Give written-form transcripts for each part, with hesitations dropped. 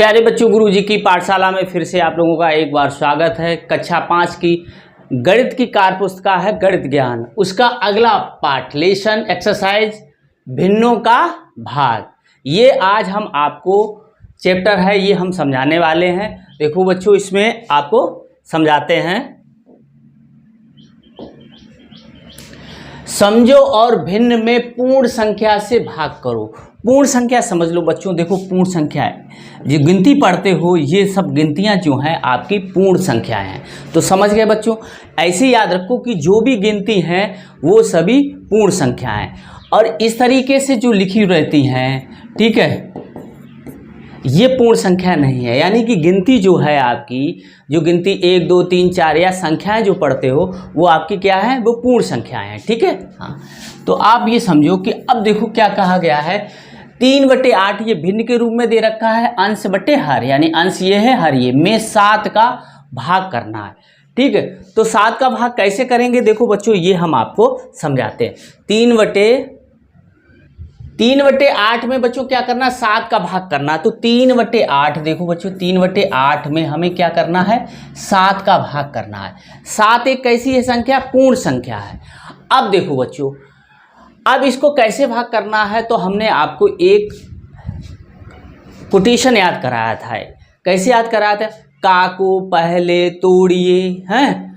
प्यारे बच्चों, गुरुजी की पाठशाला में फिर से आप लोगों का एक बार स्वागत है। कक्षा 5 की गणित की कार्य पुस्तिका है गणित ज्ञान, उसका अगला पाठ लेसन एक्सरसाइज भिन्नों का भाग। ये आज हम आपको चैप्टर है, ये हम समझाने वाले हैं। देखो बच्चों, इसमें आपको समझाते हैं। समझो और भिन्न में पूर्ण संख्या से भाग करो। पूर्ण संख्या समझ लो बच्चों। देखो, पूर्ण संख्या है, जो गिनती पढ़ते हो ये सब गिनतियां जो हैं आपकी पूर्ण संख्याएं हैं। तो समझ गए बच्चों। ऐसे याद रखो कि जो भी गिनती हैं वो सभी पूर्ण संख्याएं हैं, और इस तरीके से जो लिखी रहती हैं, ठीक है, ये पूर्ण संख्या नहीं है। यानी कि गिनती जो है आपकी, जो गिनती 1 2 3 4 या संख्याएं जो पढ़ते हो वो आपकी क्या है, वो पूर्ण संख्याएं हैं। ठीक है, हाँ। तो आप ये समझो कि अब देखो क्या कहा गया है, 3/8 ये भिन्न के रूप में दे रखा है, अंश बटे हर, यानी अंश ये है, हर ये में 7 का भाग करना है। ठीक है, तो 7 का भाग कैसे करेंगे देखो बच्चों, ये हम आपको समझाते हैं। 3/8 में बच्चों क्या करना, 7 का भाग करना। तो 3/8 देखो बच्चों, 3/8 में हमें क्या करना है, 7 का भाग करना है। 7 एक कैसी है संख्या, पूर्ण संख्या है। अब देखो बच्चों, अब इसको कैसे भाग करना है, तो हमने आपको एक कोटेशन याद कराया था। कैसे याद कराया था, का को पहले तोड़िए हैं,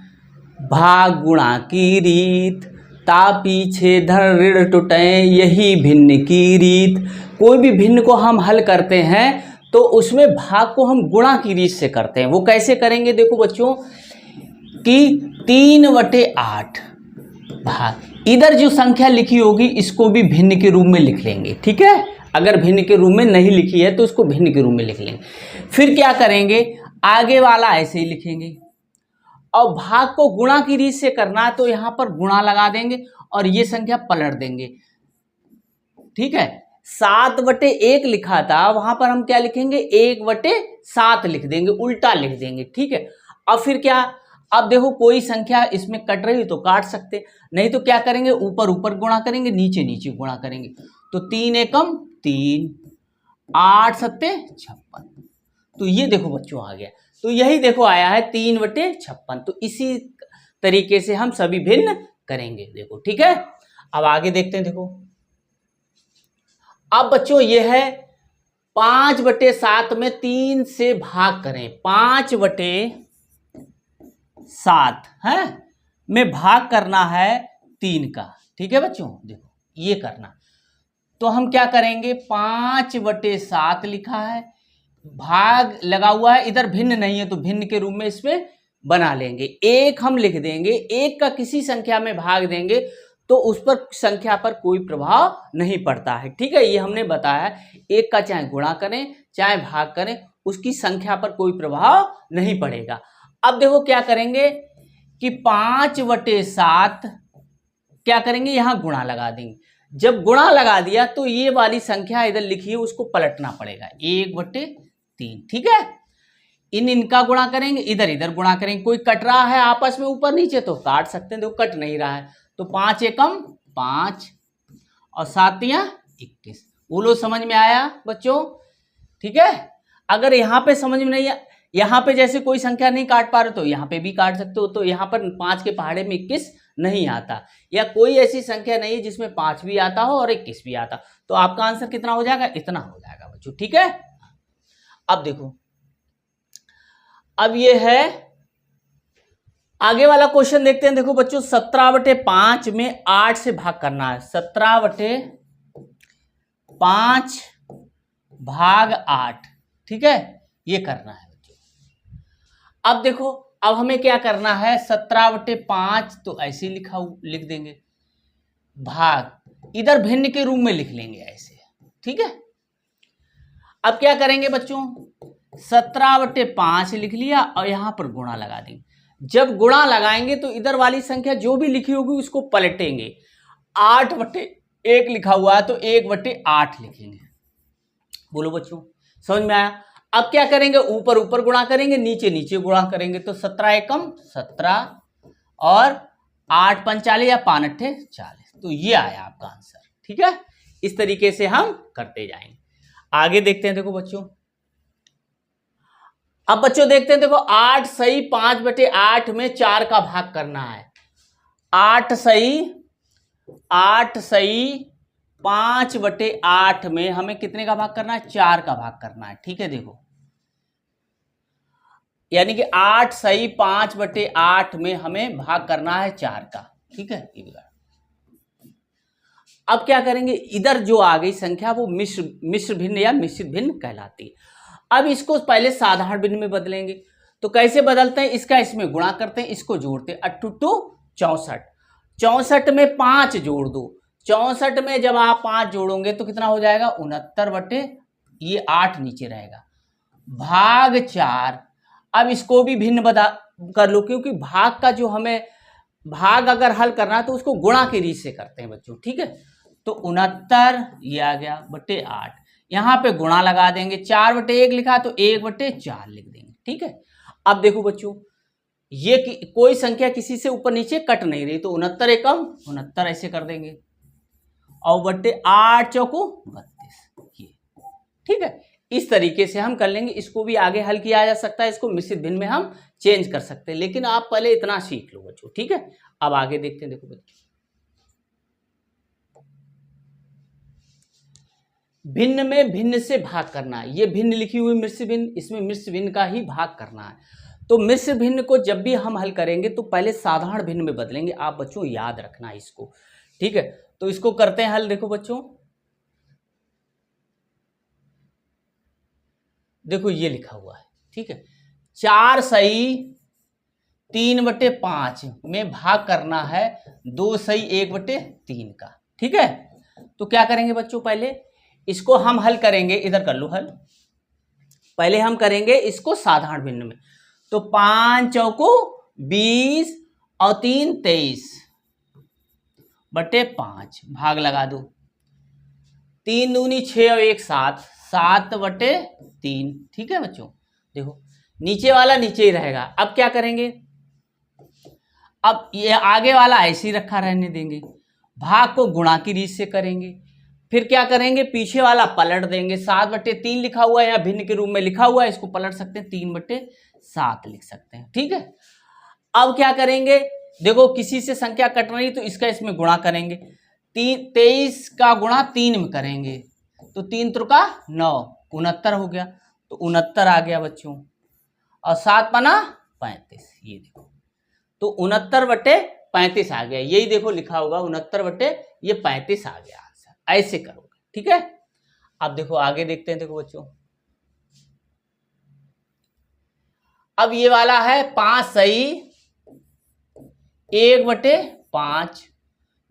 भाग गुणा की रीत, ता पीछे धर ऋण टूटे, यही भिन्न की रीत। कोई भी भिन्न को हम हल करते हैं तो उसमें भाग को हम गुणा की रीत से करते हैं। वो कैसे करेंगे देखो बच्चों, कि 3/8 भाग, इधर जो संख्या लिखी होगी इसको भी भिन्न के रूप में लिख लेंगे। ठीक है, अगर भिन्न के रूप में नहीं लिखी है तो उसको भिन्न के रूप में लिख लेंगे। फिर क्या करेंगे, आगे वाला ऐसे ही लिखेंगे, और भाग को गुणा की रीत से करना तो यहां पर गुणा लगा देंगे और ये संख्या पलट देंगे। ठीक है, 7/1 लिखा था, वहां पर हम क्या लिखेंगे, 1/7 लिख देंगे, उल्टा लिख देंगे। ठीक है, अब फिर क्या, अब देखो कोई संख्या इसमें कट रही तो काट सकते, नहीं तो क्या करेंगे, ऊपर ऊपर गुणा करेंगे, नीचे नीचे गुणा करेंगे। तो 3 एकम 3, 8 सत्ते 56। तो ये देखो बच्चों आ गया। तो यही देखो आया है 3/56। तो इसी तरीके से हम सभी भिन्न करेंगे। देखो ठीक है, अब आगे देखते हैं। देखो अब बच्चों ये है 5/7 में 3 से भाग करें। 5/7 है में भाग करना है 3 का। ठीक है बच्चों, देखो ये करना। तो हम क्या करेंगे, 5/7 लिखा है, भाग लगा हुआ है, इधर भिन्न नहीं है तो भिन्न के रूप में इसमें बना लेंगे। 1 हम लिख देंगे, 1 का किसी संख्या में भाग देंगे तो उस पर संख्या पर कोई प्रभाव नहीं पड़ता है। ठीक है, ये हमने बताया, 1 का चाहे गुणा करें चाहे भाग करें उसकी संख्या पर कोई प्रभाव नहीं पड़ेगा। अब देखो क्या करेंगे कि 5/7 क्या करेंगे, यहां गुणा लगा देंगे। जब गुणा लगा दिया तो ये वाली संख्या इधर लिखी है उसको पलटना पड़ेगा, 1/3। ठीक है, इनका गुणा करेंगे, इधर इधर गुणा करेंगे। कोई कट रहा है आपस में ऊपर नीचे तो काट सकते हैं, देखो कट नहीं रहा है। तो 5 एकम 5 और 7 21। बोलो समझ में आया बच्चों। ठीक है, अगर यहाँ पे समझ में नहीं है, यहाँ पे जैसे कोई संख्या नहीं काट पा रहे तो यहाँ पे भी काट सकते हो। तो यहाँ पर 5 के पहाड़े में 21 नहीं आता, या कोई ऐसी संख्या नहीं है जिसमें 5 भी आता हो और 21 भी आता, तो आपका आंसर कितना हो जाएगा, इतना हो जाएगा बच्चों। ठीक है, अब देखो, अब ये है आगे वाला क्वेश्चन देखते हैं। देखो बच्चों, 17/5 में 8 से भाग करना है। 17/5 भाग 8। ठीक है, ये करना है बच्चों। अब देखो, अब हमें क्या करना है, 17/5 तो ऐसे लिख देंगे, भाग इधर भिन्न के रूप में लिख लेंगे ऐसे। ठीक है, अब क्या करेंगे बच्चों, 17/5 लिख लिया और यहां पर गुणा लगा देंगे। जब गुणा लगाएंगे तो इधर वाली संख्या जो भी लिखी होगी उसको पलटेंगे। 8/1 लिखा हुआ है तो 1/8 लिखेंगे। बोलो बच्चों, समझ में आया। अब क्या करेंगे, ऊपर ऊपर गुणा करेंगे, नीचे नीचे गुणा करेंगे। तो 17 एकम 17 और 8 45 या 5 8 40। तो ये आया आपका आंसर। ठीक है, इस तरीके से हम करते जाएंगे। आगे देखते हैं। देखो बच्चों, अब बच्चों देखते हैं, देखो 8 सही 5/8 में 4 का भाग करना है। 8 सही 5/8 में हमें कितने का भाग करना है? 4 का भाग करना है। ठीक है, देखो यानी कि 8 सही 5/8 में हमें भाग करना है 4 का। ठीक है, अब क्या करेंगे, इधर जो आ गई संख्या वो मिश्र भिन्न या मिश्रित भिन्न कहलाती है। अब इसको पहले साधारण भिन्न में बदलेंगे। तो कैसे बदलते हैं? इसका इसमें गुणा करते हैं, इसको जोड़ते हैं। 8 64, 64 में 5 जोड़ दो। 64 में जब आप 5 जोड़ोगे तो कितना हो जाएगा? 69 ये 8 नीचे रहेगा भाग 4। अब इसको भी भिन्न बता कर लो, क्योंकि भाग का जो हमें भाग अगर हल करना है तो उसको गुणा की रीत से करते हैं बच्चों। ठीक है, तो 69 ये आ गया बटे 8, यहाँ पे गुणा लगा देंगे। 4/1 लिखा तो 1/4 लिख देंगे। ठीक है, अब देखो बच्चों, ये कोई संख्या किसी से ऊपर नीचे कट नहीं रही, तो 69 एकम 69 ऐसे कर देंगे और बटे 8 चौको 32। ठीक है, इस तरीके से हम कर लेंगे। इसको भी आगे हल किया जा सकता है, इसको मिश्रित भिन्न में हम चेंज कर सकते हैं, लेकिन आप पहले इतना सीख लो बच्चों। ठीक है, अब आगे देखते हैं। देखो बच्चों, भिन्न में भिन्न से भाग करना है। ये भिन्न लिखी हुई मिश्र भिन्न, इसमें मिश्र भिन्न का ही भाग करना है। तो मिश्र भिन्न को जब भी हम हल करेंगे तो पहले साधारण भिन्न में बदलेंगे। आप बच्चों याद रखना इसको। ठीक है, तो इसको करते हैं हल। देखो बच्चों, देखो ये लिखा हुआ है। ठीक है, 4 सही 3/5 में भाग करना है 2 सही 1/3 का। ठीक है, तो क्या करेंगे बच्चों, पहले इसको हम हल करेंगे। इधर कर लो हल। पहले हम करेंगे इसको साधारण भिन्न में। तो 5 चौको 20 और 3 23/5 भाग लगा दो। 3 दूनी 6 और 1 7, 7/3। ठीक है बच्चों, देखो नीचे वाला नीचे ही रहेगा। अब क्या करेंगे, अब ये आगे वाला ऐसे ही रखा रहने देंगे, भाग को गुणा की रीत से करेंगे। फिर क्या करेंगे, पीछे वाला पलट देंगे। 7/3 लिखा हुआ है या भिन्न के रूप में लिखा हुआ है, इसको पलट सकते हैं, 3/7 लिख सकते हैं। ठीक है, अब क्या करेंगे, देखो किसी से संख्या कट रही तो इसका इसमें गुणा करेंगे। 23 का गुणा 3 में करेंगे तो 3 त्रिका 9, 69 हो गया। तो 69 आ गया बच्चों, और 7 पना 35। ये देखो, तो 69/35 आ गया। यही देखो लिखा होगा 69/35 आ गया आंसर। ऐसे करोगे। ठीक है, अब देखो आगे देखते हैं। देखो बच्चों, अब ये वाला है 5 सही 1/5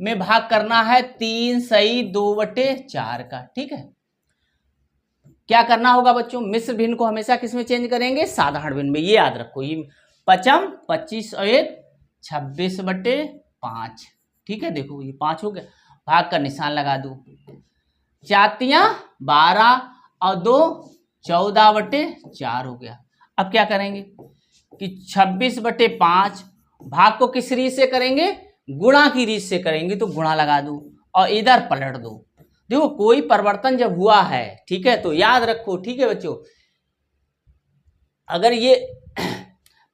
में भाग करना है 3 सही 2/4 का। ठीक है, क्या करना होगा बच्चों, मिश्र भिन्न को हमेशा किस में चेंज करेंगे? साधारण भिन्न में। ये याद रखो, ये 5 25 और 1 26/5। ठीक है, देखो ये 5 हो गया, भाग का निशान लगा दो। 4 12 और 2 14/4 हो गया। अब क्या करेंगे कि 26/5 भाग को किस रीत से करेंगे? गुणा की रीत से करेंगे। तो गुणा लगा दो और इधर पलट दो। देखो कोई परिवर्तन जब हुआ है, ठीक है, तो याद रखो। ठीक है बच्चों, अगर ये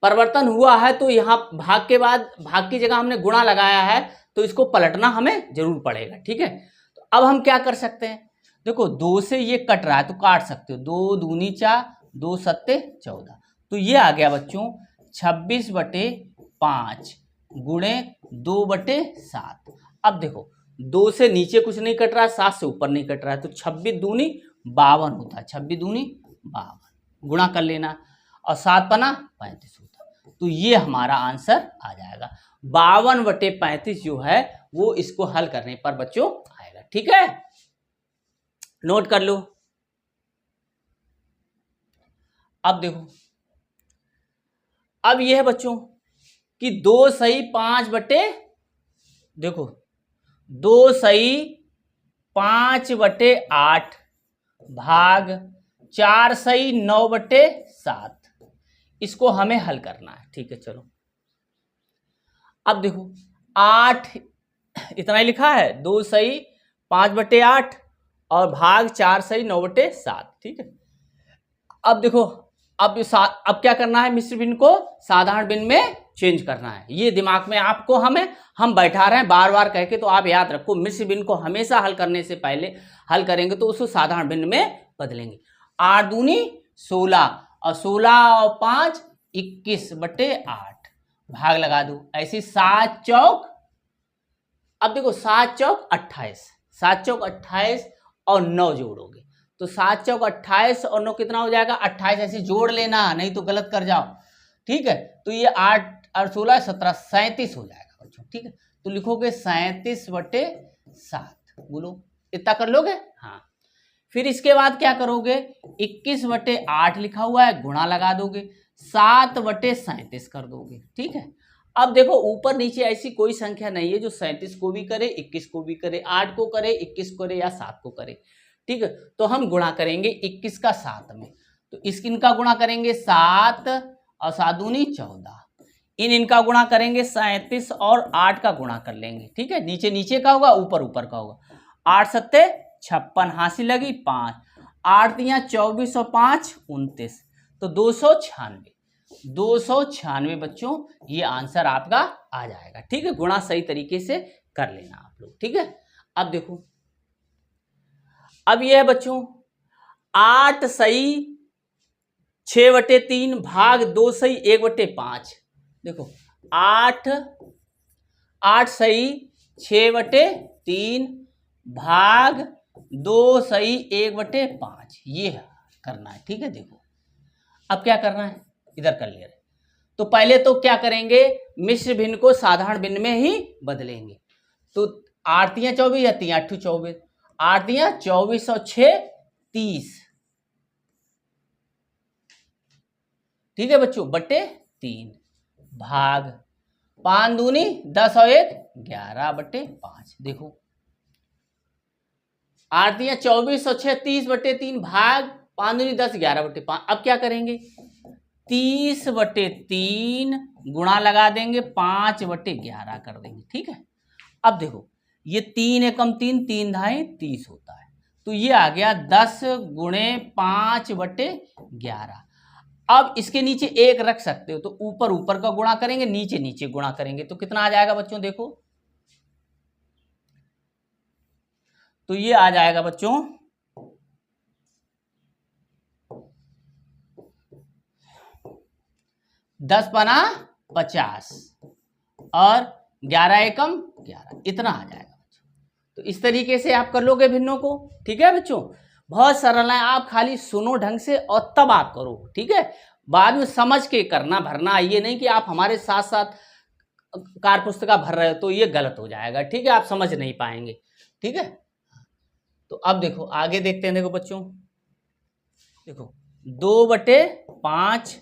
परिवर्तन हुआ है तो यहाँ भाग के बाद भाग की जगह हमने गुणा लगाया है, तो इसको पलटना हमें जरूर पड़ेगा। ठीक है, तो अब हम क्या कर सकते हैं, देखो 2 से ये कट रहा है तो काट सकते हो। 2 दूनी 4, 2 सत्ते 14। तो ये आ गया बच्चों 26/5 गुणे 2/7। अब देखो 2 से नीचे कुछ नहीं कट रहा है, 7 से ऊपर नहीं कट रहा है, तो 26 दूनी 52 होता है। 26 दूनी 52 गुणा कर लेना, और 7 पना 35 होता है। तो ये हमारा आंसर आ जाएगा 52/35 जो है वो इसको हल करने पर बच्चों आएगा। ठीक है, नोट कर लो। अब देखो, अब यह है बच्चों कि 2 सही 5/देखो 2 सही 5/8 भाग 4 सही 9/7, इसको हमें हल करना है। ठीक है, चलो अब देखो 8 इतना ही लिखा है, 2 सही 5/8 और भाग 4 सही 9/7। ठीक है, अब देखो अब क्या करना है, मिश्र भिन्न को साधारण भिन्न में चेंज करना है। ये दिमाग में आपको हम बैठा रहे हैं बार बार कह के, तो आप याद रखो मिश्र भिन्न को हमेशा हल करने से पहले हल करेंगे तो उसको साधारण भिन्न में बदलेंगे। 8 दूनी 16 और 16 और 5 21/8 भाग लगा दो। ऐसे 7 चौक, अब देखो 7 चौक 28, 7 चौक 28 और 9 जोड़ोगे तो 7 चौक 28 और 9 कितना हो जाएगा 28, ऐसे जोड़ लेना नहीं तो गलत कर जाओ। ठीक है, तो ये 8 और 16 17 37 हो जाएगा बच्चों। ठीक है, तो लिखोगे 37/7, बोलो इतना कर लोगे। हाँ, फिर इसके बाद क्या करोगे, 21/8 लिखा हुआ है, गुणा लगा दोगे, 7/37 कर दोगे। ठीक है, अब देखो ऊपर नीचे ऐसी कोई संख्या नहीं है जो 37 को भी करे, 21 को भी करे, 8 को करे, 21 को करे या 7 को करे। ठीक है, तो हम गुणा करेंगे 21 का 7 में, तो इनका गुणा करेंगे 7 और 7 दूनी 14, इनका गुणा करेंगे 37 और 8 का गुणा कर लेंगे। ठीक है, नीचे नीचे का होगा, ऊपर ऊपर का होगा। 8 सत्ते 56, हासिल लगी 5, 8 तियां 24 और 5 29, तो 296 बच्चों, ये आंसर आपका आ जाएगा। ठीक है, गुणा सही तरीके से कर लेना आप लोग। ठीक है, अब देखो, अब ये है बच्चों 8 सही 6/3 भाग 2 सही 1/5। देखो 8 सही 6/3 भाग 2 सही 1/5, ये करना है। ठीक है, देखो अब क्या करना है, इधर कर ले रहे, तो पहले तो क्या करेंगे, मिश्र भिन्न को साधारण भिन्न में ही बदलेंगे। तो 8 तियां 24 या 3 8 24, 8 तियां 24 और 6 30। ठीक है बच्चों, बटे 3 भाग 5 दूनी 10 और 1 11/5। देखो 8 तियां 24 और 6 30/3 भाग 5 दूनी 10 11/5। अब क्या करेंगे, 30/3 गुणा लगा देंगे, 5/11 कर देंगे। ठीक है, अब देखो ये 3 एकम 3 3 धाई 30 होता है, तो ये आ गया 10 गुणे 5/11। अब इसके नीचे 1 रख सकते हो, तो ऊपर ऊपर का गुणा करेंगे, नीचे नीचे गुणा करेंगे, तो कितना आ जाएगा बच्चों, देखो तो ये आ जाएगा बच्चों 10 पना 50 और 11 एकम 11, इतना आ जाएगा बच्चों। तो इस तरीके से आप कर लोगे भिन्नों को। ठीक है बच्चों, बहुत सरल है, आप खाली सुनो ढंग से और तब आप करो। ठीक है, बाद में समझ के करना भरना, ये नहीं कि आप हमारे साथ साथ कार्य पुस्तिका भर रहे हो तो ये गलत हो जाएगा। ठीक है, आप समझ नहीं पाएंगे। ठीक है, तो अब देखो आगे देखते हैं। देखो बच्चों, देखो 2/5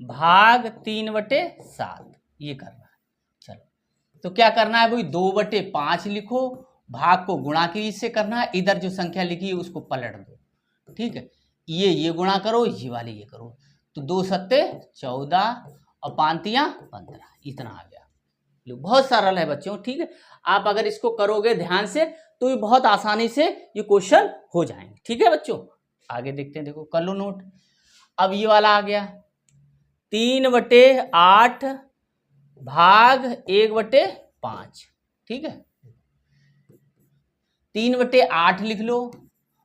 भाग 3/7 ये करना है। चलो, तो क्या करना है भाई, 2/5 लिखो, भाग को गुणा की रीत से करना है, इधर जो संख्या लिखी है उसको पलट दो। ठीक है, ये गुणा करो, ये वाले ये करो, तो 2 सत्ते 14 और 5 तियां 15, इतना आ गया। लो, बहुत सरल है बच्चों। ठीक है, आप अगर इसको करोगे ध्यान से तो ये बहुत आसानी से ये क्वेश्चन हो जाएंगे। ठीक है बच्चों, आगे देखते हैं। देखो कर लो नोट। अब ये वाला आ गया 3/8 भाग 1/5। ठीक है, 3/8 लिख लो,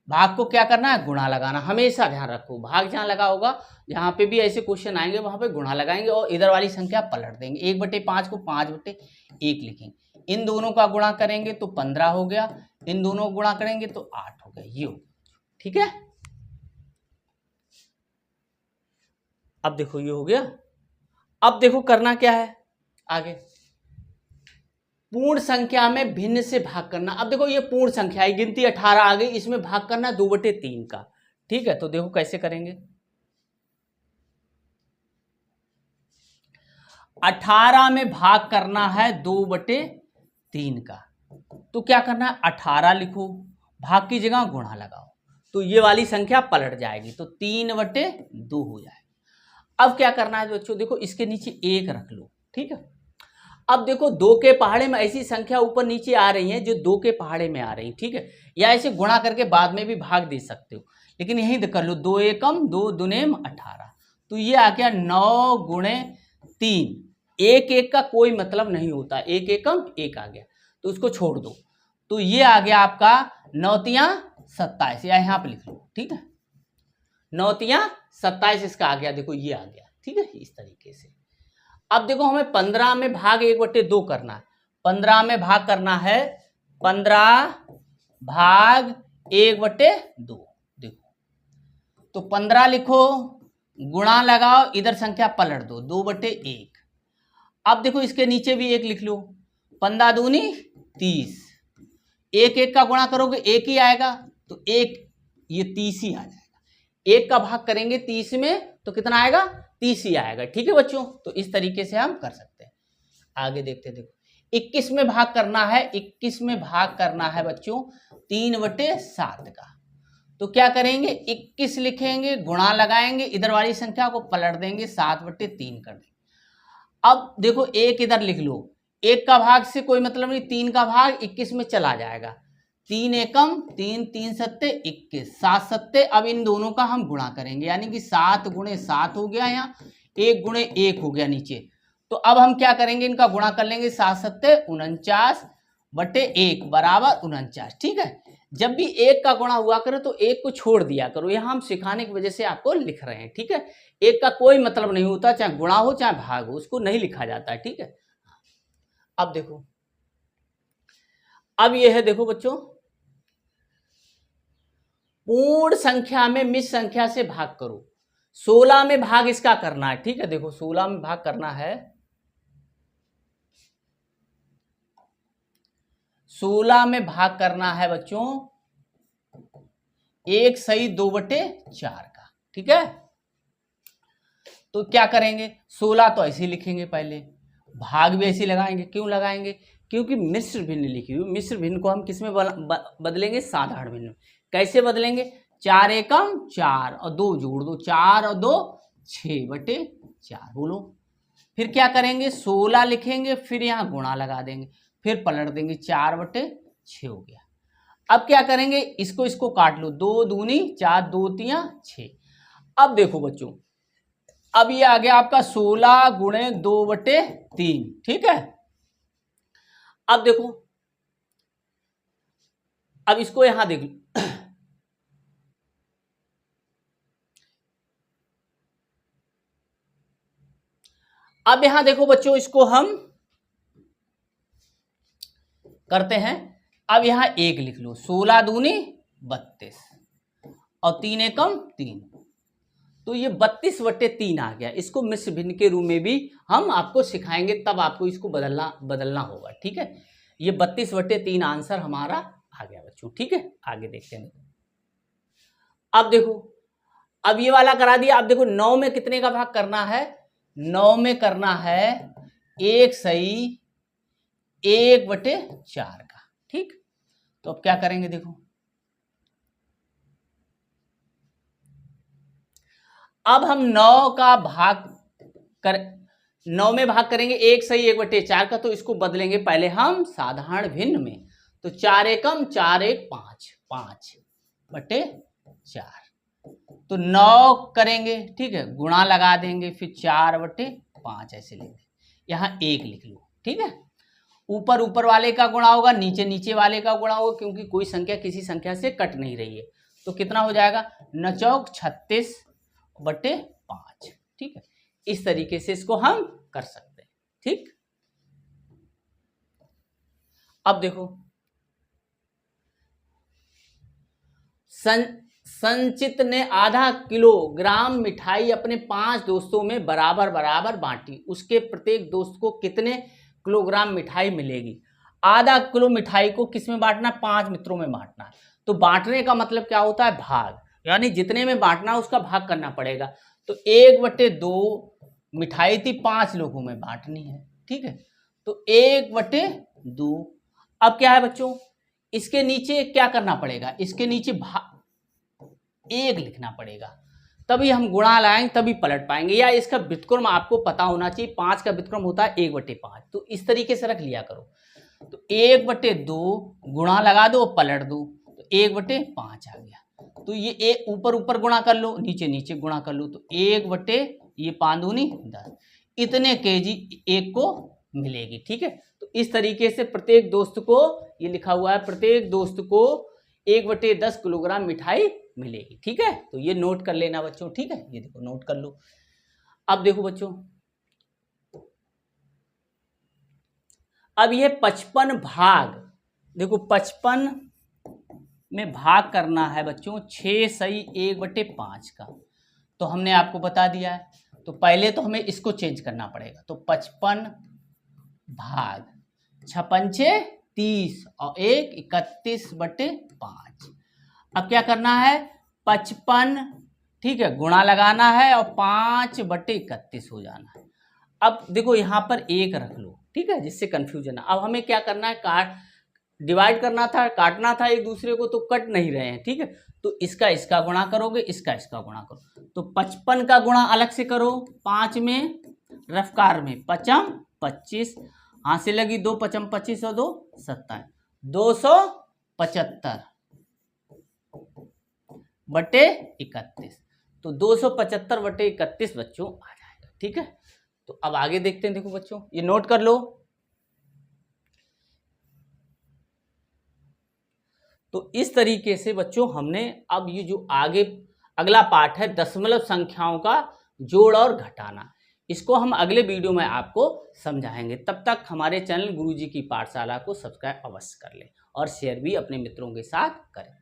भाग को क्या करना है, गुणा लगाना। हमेशा ध्यान रखो, भाग जहां लगा होगा, जहां पे भी ऐसे क्वेश्चन आएंगे वहां पे गुणा लगाएंगे और इधर वाली संख्या पलट देंगे। 1/5 को 5/1 लिखेंगे, इन दोनों का गुणा करेंगे तो 15 हो गया, इन दोनों को गुणा करेंगे तो 8 हो गया, ये हो गया। ठीक है, अब देखो ये हो गया। अब देखो करना क्या है आगे, पूर्ण संख्या में भिन्न से भाग करना। अब देखो ये पूर्ण संख्या है, गिनती 18 आ गई, इसमें भाग करना 2/3 का। ठीक है, तो देखो कैसे करेंगे। 18 में भाग करना है 2/3 का, तो क्या करना है, 18 लिखो, भाग की जगह गुणा लगाओ, तो ये वाली संख्या पलट जाएगी, तो 3/2 हो जाएगा। अब क्या करना है बच्चों, देखो इसके नीचे 1 रख लो। ठीक है, अब देखो 2 के पहाड़े में ऐसी संख्या ऊपर नीचे आ रही है जो 2 के पहाड़े में आ रही। ठीक है, या ऐसे गुणा करके बाद में भी भाग दे सकते हो, लेकिन यहीं कर लो, 2 एकम 2 दुनेम 18, तो ये आ गया 9 गुणे 3। एक एक का कोई मतलब नहीं होता, एक एकम एक आ गया तो उसको छोड़ दो। तो ये आ गया आपका 9 तियां 27, या यहाँ पे लिख लो, ठीक है, 9 तियां 27 इसका आ गया, देखो ये आ गया, ठीक है, इस तरीके से। अब देखो हमें 15 में भाग 1/2 करना है, 15 में भाग करना है 15 भाग 1/2, देखो तो 15 लिखो, गुणा लगाओ, इधर संख्या पलट दो, 2/1। अब देखो इसके नीचे भी 1 लिख लो, 15 दूनी 30, एक एक का गुणा करोगे 1 ही आएगा, तो 1 ये 30 ही आ जाएगा। 1 का भाग करेंगे 30 में तो कितना आएगा, 30 ही आएगा, ठीक है बच्चों। तो इस तरीके से हम कर सकते हैं। आगे देखते हैं, देखो 21 में भाग करना है, 21 में भाग करना है बच्चों 3/7 का। तो क्या करेंगे, 21 लिखेंगे, गुणा लगाएंगे, इधर वाली संख्या को पलट देंगे, 7/3 कर देंगे। अब देखो 1 इधर लिख लो, 1 का भाग से कोई मतलब नहीं, 3 का भाग 21 में चला जाएगा, 3 एकम 3, 3 सत्ते 21, 7 सत्ते। अब इन दोनों का हम गुणा करेंगे, यानी कि 7 गुणे 7 हो गया, यहाँ 1 गुणे 1 हो गया नीचे। तो अब हम क्या करेंगे, इनका गुणा कर लेंगे, 7 सत्ते 49/1 बराबर 49, ठीक है। जब भी 1 का गुणा हुआ करे तो 1 को छोड़ दिया करो, यह हम सिखाने की वजह से आपको लिख रहे हैं, ठीक है। 1 का कोई मतलब नहीं होता, चाहे गुणा हो चाहे भाग हो, उसको नहीं लिखा जाता है, ठीक है। अब देखो, अब यह है, देखो बच्चों, पूर्ण संख्या में मिश्र संख्या से भाग करो। 16 में भाग इसका करना है, ठीक है। देखो 16 में भाग करना है, 16 में भाग करना है बच्चों 1 सही 2/4 का, ठीक है। तो क्या करेंगे, 16 तो ऐसे ही लिखेंगे, पहले भाग भी ऐसे लगाएंगे। क्यों लगाएंगे, क्योंकि मिश्र भिन्न लिखी हुई, मिश्र भिन्न को हम किस में बदलेंगे, साधारण भिन्न में। कैसे बदलेंगे, 4 एकम 4 और 2 जोड़ दो, 4 और 2 6/4, बोलो। फिर क्या करेंगे, 16 लिखेंगे, फिर यहाँ गुणा लगा देंगे, फिर पलट देंगे, 4/6 हो गया। अब क्या करेंगे, इसको काट लो, 2 दूनी 4, 2 तियां 6। अब देखो बच्चों, अब ये आ गया आपका 16 गुणे 2/3, ठीक है। अब देखो, अब इसको यहां देख लो, अब यहां देखो बच्चों, इसको हम करते हैं। अब यहां 1 लिख लो, 16 दूनी 32 और 3 एकम 3, तो ये 32/3 आ गया। इसको मिश्र भिन्न के रूप में भी हम आपको सिखाएंगे, तब आपको इसको बदलना होगा, ठीक है। ये 32/3 आंसर हमारा आ गया बच्चों, ठीक है। आगे देखते हैं, अब देखो, अब ये वाला करा दिया। अब देखो 9 में कितने का भाग करना है, 9 में करना है 1 सही 1/4 का, ठीक। तो अब क्या करेंगे, देखो अब हम 9 का भाग कर 9 में भाग करेंगे 1 सही 1/4 का, तो इसको बदलेंगे पहले हम साधारण भिन्न में। तो 4 एकम 4 1 5, 5/4, तो 9 करेंगे, ठीक है, गुणा लगा देंगे, फिर 4/5 ऐसे लेंगे, यहाँ 1 लिख लो, ठीक है। ऊपर वाले का गुणा होगा, नीचे वाले का गुणा होगा, क्योंकि कोई संख्या किसी संख्या से कट नहीं रही है। तो कितना हो जाएगा, 9 चौक 36/5, ठीक है। इस तरीके से इसको हम कर सकते हैं, ठीक। अब देखो, संचित ने आधा किलोग्राम मिठाई अपने 5 दोस्तों में बराबर बराबर बांटी। उसके प्रत्येक दोस्त को कितने किलोग्राम मिठाई मिलेगी। आधा किलो मिठाई को किस में बांटना, 5 मित्रों में बांटना है। तो बांटने का मतलब क्या होता है, भाग, यानी जितने में बांटना है उसका भाग करना पड़ेगा। तो 1/2 मिठाई थी, 5 लोगों में बांटनी है, ठीक है। तो 1/2। अब क्या है बच्चों, इसके नीचे क्या करना पड़ेगा, इसके नीचे 1 लिखना पड़ेगा, तभी हम गुणा लाएंगे, तभी पलट पाएंगे। या इसका व्युत्क्रम आपको पता होना चाहिए, 5 का व्युत्क्रम होता है 1/5, तो इस तरीके से रख लिया करो। तो 1/2 गुणा लगा दो, पलट दो, तो 1/5 आ गया। तो ये एक ऊपर ऊपर गुणा कर लो, नीचे नीचे गुणा कर लो, तो 1 बटे ये 5 दूनी 10, इतने केजी एक को मिलेगी। ठीक है, तो इस तरीके से प्रत्येक दोस्त को, ये लिखा हुआ है, प्रत्येक दोस्त को 1/10 किलोग्राम मिठाई मिलेगी। ठीक है, तो ये नोट कर लेना बच्चों। ठीक है, ये देखो नोट कर लो। अब देखो बच्चों, अब ये 55 भाग, देखो 55 में भाग करना है बच्चों 6 सही 1/5 का, तो हमने आपको बता दिया है। तो पहले तो हमें इसको चेंज करना पड़ेगा, तो 55 भाग 56 30 और 1 31/5। अब क्या करना है, 55, ठीक है, गुणा लगाना है और 5/31 हो जाना है। अब देखो यहाँ पर 1 रख लो, ठीक है, जिससे कंफ्यूजन है। अब हमें क्या करना है, डिवाइड करना था, काटना था एक दूसरे को, तो कट नहीं रहे हैं। ठीक है, तो इसका गुणा करोगे, इसका गुणा करो, तो 55 का गुणा अलग से करो, 5 में रफ्कार में 55 25, हाथ से लगी 2 55 25 और 2 27, 275/31, तो 275/31 बच्चों आ जाएगा। ठीक है, तो अब आगे देखते हैं। देखो बच्चों, ये नोट कर लो। तो इस तरीके से बच्चों हमने अब ये जो आगे अगला पार्ट है दशमलव संख्याओं का जोड़ और घटाना, इसको हम अगले वीडियो में आपको समझाएंगे। तब तक हमारे चैनल गुरुजी की पाठशाला को सब्सक्राइब अवश्य कर लें और शेयर भी अपने मित्रों के साथ करें।